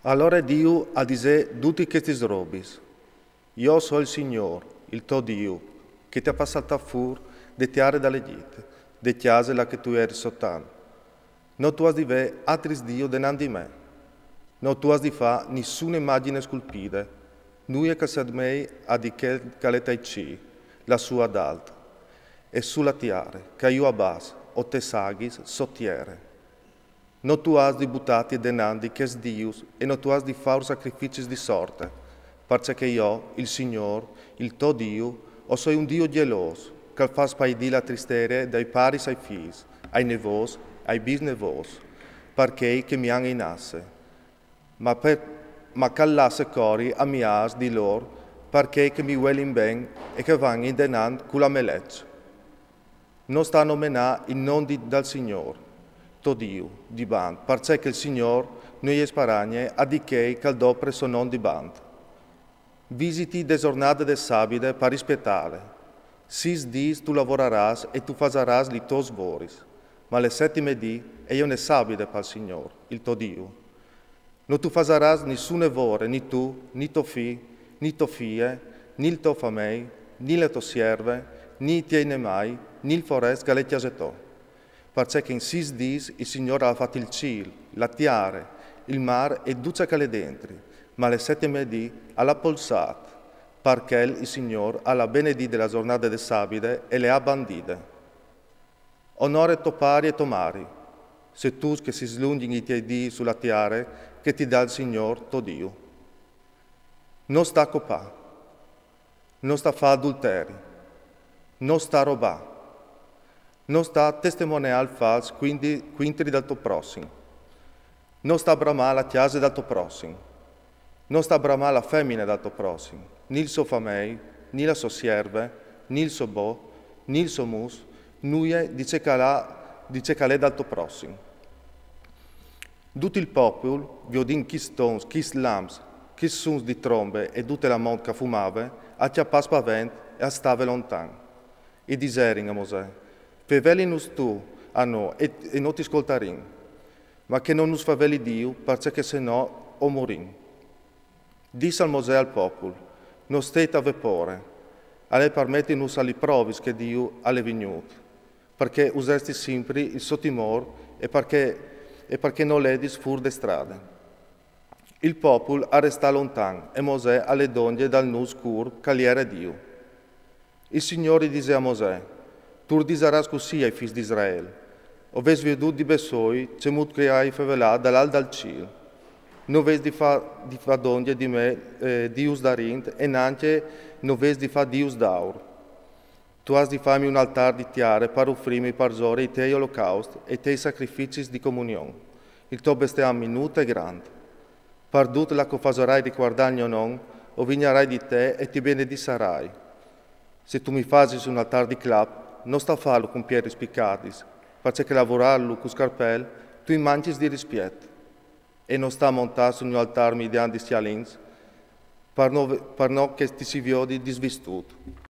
Allora Dio ha dice tutti questi robis. Io so il Signore, il tuo Dio, che ti ha passato fuori de terre dall'Egitto, de chiese la che tu eri sottano. Non tu has di ve altri Dio denanti di me. Non tu has di fa nessuna immagine scolpita. Noi che sad mei a di che caleta ci, la sua d'alto. E sulla tiare, che io abbas, o te saghis, sottiere. Non tu has di buttati denanti che es Dius, e non tu has di fare sacrifici di sorte, perché io, il Signore, il tuo Dio, o sono un Dio geloso, che fa spaidì la tristezza dai pari ai figli, ai nevos, ai bisnevos, perché che mi hanno in asse. Ma callasse cori a mias di loro, perché che mi vuelin ben e che vanno in denant con la meleccia. Non sta a nominare il nome dal Signore, tuo Dio, di band, perché il Signore noi sparagne a di che il dopre suo nome di band. Visiti de giornate de sabide per rispettare. 6 dis tu lavoreras e tu fasaras li tuoi svoris, ma le 7 dì è un sabide per il Signore, il tuo Dio. Non tu fasaras nessune vore, ni tu, ni tuo figlio, ni tuo figlie, ni il tuo famei, ni le tue serve, ni tiene mai, ni il forest che le chiasetò. Perché in 6 dis il Signore ha fatto il cielo, la terra, il mare e tutto che le dentro, ma le 7 dì alla polsata, perché il Signore ha la benedì della giornata del sabide e le ha bandite. Onore tuo pari e tuo mari, se tu che si slunghi i tuoi dì sulla terra che ti dà il Signore tuo Dio. Non sta a copà, non sta a fare adulteri, non sta a rubare, non sta a testimoniare falso quintri dal tuo prossimo, non sta a bramare la chiesa dal tuo prossimo, non sta a bramare la femmina dal tuo prossimo, né il suo famei, né la sua serve, né il suo bo, né il suo mus, nuie dice che l'è dal tuo prossimo. Tutto il popolo, vi udin chi stons, chi slams, chi suns di trombe e tutta la monte che fumava, a chiappare spavent e a stave lontano. E diserin a Mosè, fevelinus tu a noi e non ti ascoltarin, ma che non nos faveli Dio, perché se no o morin. Disse al Mosè al popolo, non state a vapore, a lei permettinus alle prove che Dio ha venuto, perché useresti sempre il suo timore e perché non ledis fur de strade. Il popolo resta lontano e Mosè alle donne dal nu scuro che era Dio. Il Signore dice a Mosè, tu disaras così ai figli di Israele, oves veduto di besoi, cemut che hai fevelà dall'alto dal cielo. Non ves di fa donne di me Dius darint e neanche non ves di fa Dius d'aur. Tu has di farmi un altare di tiare per offrirmi per giorno i tuoi olocausti e i tuoi sacrifici di comunione. Il tuo bestiame minuto e grande. Per tutto la che farai riguardare o non, o vignerai di te e ti benedicerai. Se tu mi fai un altare di clap, non sta a farlo con piedi spiccati, perché lavorarlo con scarpel, tu mangi di rispetto. E non sta a montare su un altare mediante stialins, per non che ti si vedi disvistuto.